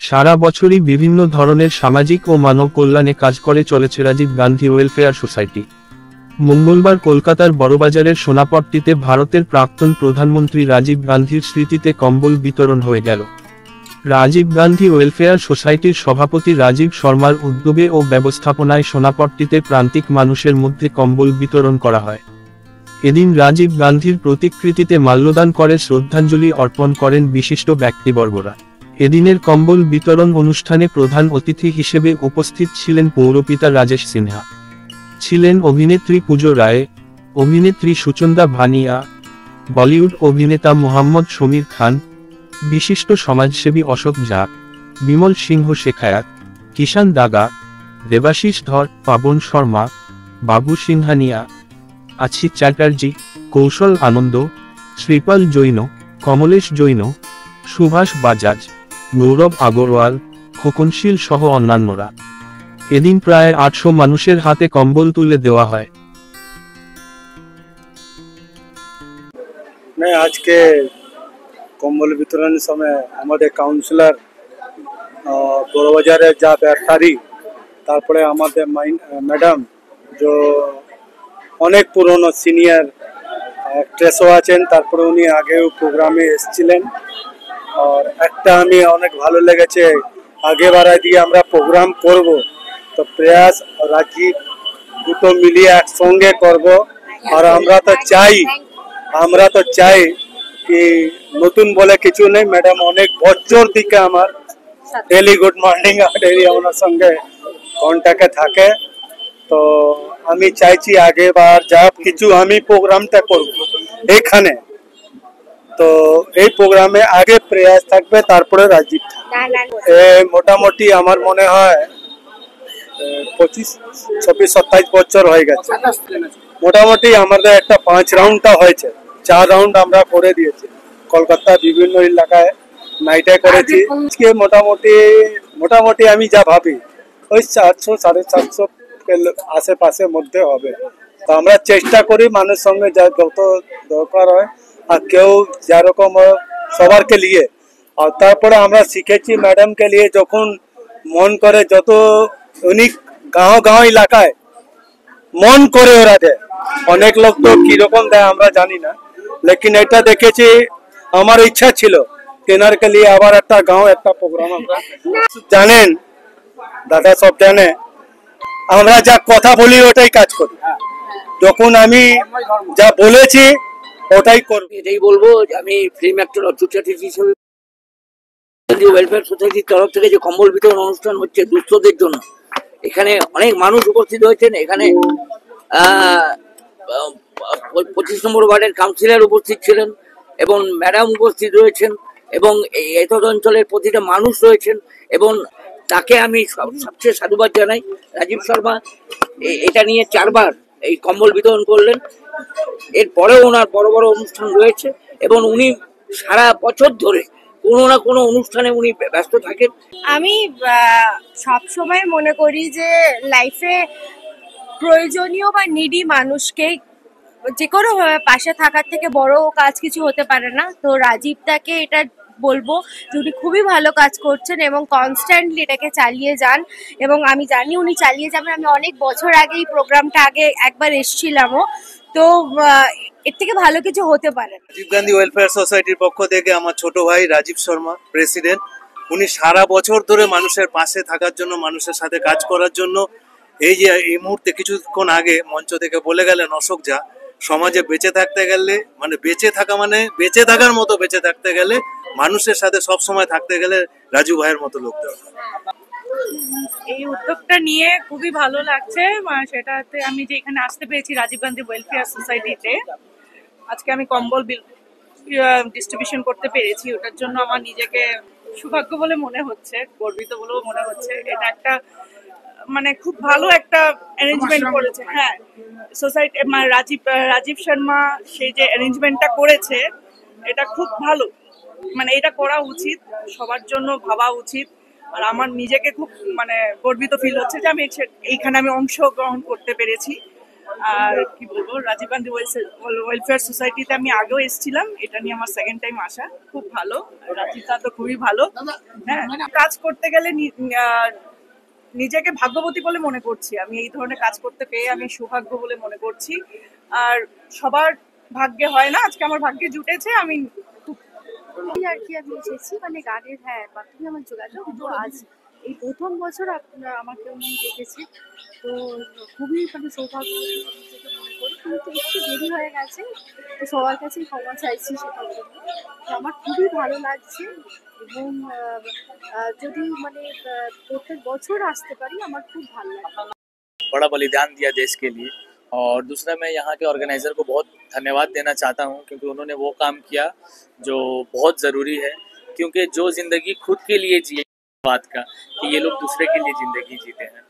সারা বছরই বিভিন্ন ধরনের সামাজিক ও মানব কল্যাণে কাজ করে চলেছে রাজীব গান্ধী ওয়েলফেয়ার সোসাইটি। মঙ্গলবার কলকাতার বড়বাজারের সোনাপট্টিতে ভারতের প্রাক্তন প্রধানমন্ত্রী রাজীব গান্ধীর স্মৃতিতে কম্বল বিতরণ হয়ে গেল। রাজীব গান্ধী ওয়েলফেয়ার সোসাইটির সভাপতি রাজীব শর্মার উদ্যোগে ও ব্যবস্থাপনায় সোনাপট্টিতে প্রান্তিক মানুষের মধ্যে কম্বল বিতরণ করা হয়। এদিন রাজীব গান্ধীর প্রতিকৃতিতে মাল্যদান করে শ্রদ্ধাঞ্জলি অর্পণ করেন বিশিষ্ট ব্যক্তিবর্গরা। এদিনের কম্বল বিতরণ অনুষ্ঠানে প্রধান অতিথি হিসেবে উপস্থিত ছিলেন পৌরপিতা রাজেশ সিনহা, ছিলেন অভিনেত্রী পূজা রায়, অভিনেত্রী সুচন্দা ভানিয়া, বলিউড অভিনেতা মোহাম্মদ সমীর খান, বিশিষ্ট সমাজসেবী অশোক ঝা, বিমল সিংহ শেখায়াত, কিষান দাগা, দেবাশিস ধর, পাবন শর্মা, বাবু সিংহানিয়া, আছি চ্যাটার্জি, কৌশল আনন্দ, শ্রীপাল জৈন, কমলেশ জৈন, সুভাষ বাজাজ, গৌরব আগরওয়াল, খোকনশীল সহ অন্যান্যরা। এদিন প্রায় 800 মানুষের হাতে কম্বল তুলে দেওয়া হয়। আজকে কম্বল বিতরণের সময় আমাদের কাউন্সিলর বড়বাজারে যা ব্যবসায়ী, তারপরে আমাদের ম্যাডাম যে অনেক পুরনো সিনিয়র অ্যাক্ট্রেসও আছেন, তারপরে উনি আগেও প্রোগ্রামে এসেছিলেন। আর একটা আমি অনেক ভালো লেগেছে, আগে বাড়ায় দিয়ে আমরা প্রোগ্রাম করব, তো প্রয়াস রাজীব দুটো মিলিয়ে একসঙ্গে করব। আর আমরা তো চাই কি নতুন বলে কিছু নেই, ম্যাডাম অনেক বছর দিকে আমার ডেলি গুড মর্নিং ডেলি আমার সঙ্গে কন্ট্যাক্টে থাকে। তো আমি চাইছি আগেবার যা কিছু আমি প্রোগ্রামটা করব এখানে, তো এই প্রোগ্রামে আগে প্রয়াস থাকবে, তারপরে রাজীব। মোটামুটি আমার মনে হয় 25, 26, 27 বছর হয়ে গেছে। মোটামুটি আমাদের একটা 5 রাউন্ডটা হয়েছে, 4 রাউন্ড আমরা করে দিয়েছি কলকাতা বিভিন্ন এলাকায় নাইটে করেছি। আজকে মোটামুটি আমি যা ভাবি ওই 400, 750 আশেপাশের মধ্যে হবে। তো আমরা চেষ্টা করি মানুষের সঙ্গে যা যত দরকার হয় আর কেউ যেরকম সবারকে নিয়ে। আর তারপরে আমরা শিখেছি ম্যাডামকে নিয়ে যখন মন করে, যত উনি গাঁও এলাকায় মন করে ওরা দেয়, অনেক লোক তো কিরকম দেয় আমরা জানি না, লেকিন এটা দেখেছি আমার ইচ্ছা ছিল তেনারকে নিয়ে আবার একটা গাঁও একটা প্রোগ্রাম। আমরা জানেন দাদা সব জানে, আমরা যা কথা বলি ওটাই কাজ করি, যখন আমি যা বলেছি ওটাই করব। এটাই বলবো, আমি ফিল্ম অ্যাক্টর অচ্যুত চ্যাটার্জি হিসেবে ওয়েলফেয়ার সোসাইটির তরফ থেকে যে কম্বল বিতরণ অনুষ্ঠান হচ্ছে দুস্থদের জন্য, এখানে অনেক মানুষ উপস্থিত হয়েছেন। এখানে 25 নম্বর ওয়ার্ডের কাউন্সিলর উপস্থিত ছিলেন এবং ম্যাডাম উপস্থিত রয়েছেন এবং এই অঞ্চলের প্রতিটা মানুষ রয়েছেন এবং তাকে আমি সবচেয়ে সাধুবাদ জানাই। রাজীব শর্মা এটা নিয়ে 4 বার এই কম্বল বিতরণ করলেন। এরপরেও ওনার বড় বড় অনুষ্ঠান রয়েছে এবং উনি সারা বছর ধরে কোনো না কোনো অনুষ্ঠানে উনি ব্যস্ত থাকেন। আমি সব সময় মনে করি যে লাইফে প্রয়োজনীয় বা নিডি মানুষকে যে কোনো ভাবে পাশে থাকার থেকে বড় কাজ কিছু হতে পারে না। তো রাজীবদাকে এটা বলবো যে উনি খুবই ভালো কাজ করছেন এবং কনস্ট্যান্টলি এটাকে চালিয়ে যান, এবং আমি জানি উনি চালিয়ে যাবেন। আমি অনেক বছর আগে এই প্রোগ্রামটা একবার এসেছিলামও, তো এর থেকে ভালো কিছু হতে পারে। রাজীব গান্ধী ওয়েলফেয়ার সোসাইটির পক্ষ থেকে আমার ছোট ভাই রাজীব শর্মা প্রেসিডেন্ট, উনি সারা বছর ধরে মানুষের পাশে থাকার জন্য, মানুষের সাথে কাজ করার জন্য, এই যে এই মুহূর্তে কিছুক্ষণ আগে মঞ্চ থেকে বলে গেলেন অশোক ঝা, সমাজে বেঁচে থাকতে গেলে বেঁচে থাকার মতো বেঁচে থাকতে গেলে মানুষের সাথে সব সময় থাকতে গেলে রাজু ভাইয়ের মতো লোক দরকার। এই উদ্যোগটা নিয়ে খুবই ভালো লাগছে, সেটাতে আমি যে এখানে আসতে পেরেছি রাজীব গান্ধী ওয়েলফেয়ার সোসাইটিতে, আজকে আমি কম্বল ডিস্ট্রিবিউশন করতে পেরেছি, ওটার জন্য আমার নিজেকে সৌভাগ্য বলে মনে হচ্ছে, গর্বিত বলেও মনে হচ্ছে। এটা একটা খুব ভালো একটা অ্যারেঞ্জমেন্ট করেছে। হ্যাঁ, সোসাইটি রাজীব শর্মা সেই যে অ্যারেঞ্জমেন্টটা করেছে এটা খুব ভালো, এটা করা উচিত, সবার জন্য ভাবা উচিত। আর আমার নিজেকে খুব গর্বিত ফিল হচ্ছে যে আমি এইখানে অংশগ্রহণ করতে পেরেছি। আর কি বলবো, রাজীব গান্ধী ওয়েলফেয়ার সোসাইটিতে আমি আগেও এসেছিলাম, এটা নিয়ে আমার সেকেন্ড টাইম আসা। খুব ভালো, রাজীব দা তো খুবই ভালো। হ্যাঁ, কাজ করতে গেলে নিজেকে ভাগ্যবতী বলে মনে করছি। আমি এই ধরনের কাজ করতে পেয়ে আমি সৌভাগ্য বলে মনে করছি। আর সবার ভাগ্যে হয় না, আজকে আমার ভাগ্যে জুটেছে। আমি এই আর কি আমি এসেছি মানে গানের মাধ্যমে আমার যোগাযোগ তো আজ এই প্রথম বছর আমাকে উনি দেখেছে, তো খুবই মানে সৌভাগ্য নিজেকে মনে করি, কিন্তু একটু দেরি হয়ে গেছে, তো সবার কাছেই ক্ষমা চাইছি সেটার জন্য। তো আমার খুবই ভালো লাগছে এবং যদি মানে প্রত্যেক বছর আসতে পারি আমার খুব ভালো লাগে। बड़ा बलिदान दिया देश के लिए। और दूसरा मैं यहाँ के ऑर्गेनाइज़र को बहुत धन्यवाद देना चाहता हूँ, क्योंकि उन्होंने वो काम किया जो बहुत ज़रूरी है। क्योंकि जो ज़िंदगी खुद के लिए जिए बात का कि ये लोग दूसरे के लिए ज़िंदगी जीते हैं।